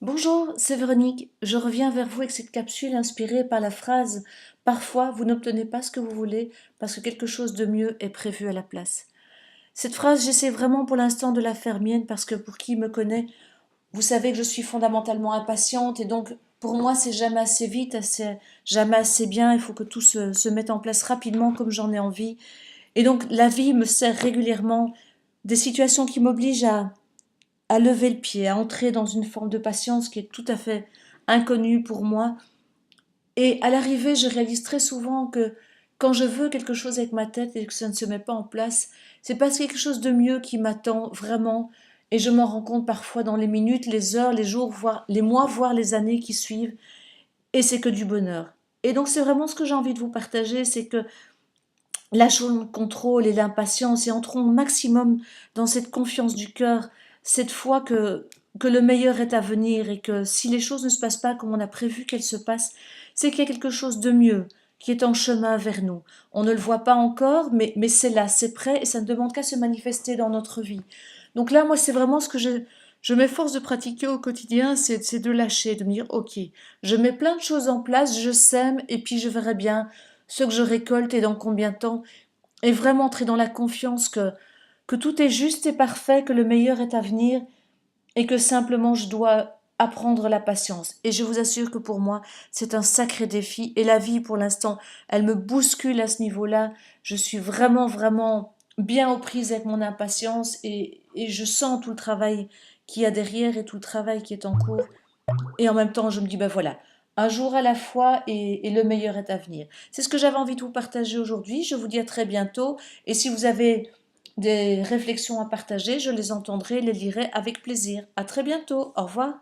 Bonjour, c'est Véronique. Je reviens vers vous avec cette capsule inspirée par la phrase «Parfois, vous n'obtenez pas ce que vous voulez parce que quelque chose de mieux est prévu à la place». Cette phrase, j'essaie vraiment pour l'instant de la faire mienne parce que pour qui me connaît, vous savez que je suis fondamentalement impatiente et donc pour moi, c'est jamais assez vite, jamais assez bien. Il faut que tout se mette en place rapidement comme j'en ai envie. Et donc, la vie me sert régulièrement des situations qui m'obligent à lever le pied, à entrer dans une forme de patience qui est tout à fait inconnue pour moi. Et à l'arrivée, je réalise très souvent que quand je veux quelque chose avec ma tête et que ça ne se met pas en place, c'est parce qu'il y a quelque chose de mieux qui m'attend vraiment. Et je m'en rends compte parfois dans les minutes, les heures, les jours, voire les mois, voire les années qui suivent. Et c'est que du bonheur. Et donc c'est vraiment ce que j'ai envie de vous partager, c'est que lâchons le contrôle et l'impatience et entrons au maximum dans cette confiance du cœur, cette foi que le meilleur est à venir et que si les choses ne se passent pas comme on a prévu qu'elles se passent, c'est qu'il y a quelque chose de mieux qui est en chemin vers nous. On ne le voit pas encore, mais c'est là, c'est prêt et ça ne demande qu'à se manifester dans notre vie. Donc là, moi, c'est vraiment ce que je m'efforce de pratiquer au quotidien, c'est de lâcher, de me dire, ok, je mets plein de choses en place, je sème et puis je verrai bien ce que je récolte et dans combien de temps, et vraiment entrer dans la confiance que tout est juste et parfait, que le meilleur est à venir, et que simplement je dois apprendre la patience. Et je vous assure que pour moi, c'est un sacré défi, et la vie, pour l'instant, elle me bouscule à ce niveau-là. Je suis vraiment, vraiment bien aux prises avec mon impatience, et je sens tout le travail qu'il y a derrière et tout le travail qui est en cours. Et en même temps, je me dis, ben voilà, un jour à la fois et le meilleur est à venir. C'est ce que j'avais envie de vous partager aujourd'hui. Je vous dis à très bientôt. Et si vous avez des réflexions à partager, je les entendrai, les lirai avec plaisir. À très bientôt. Au revoir.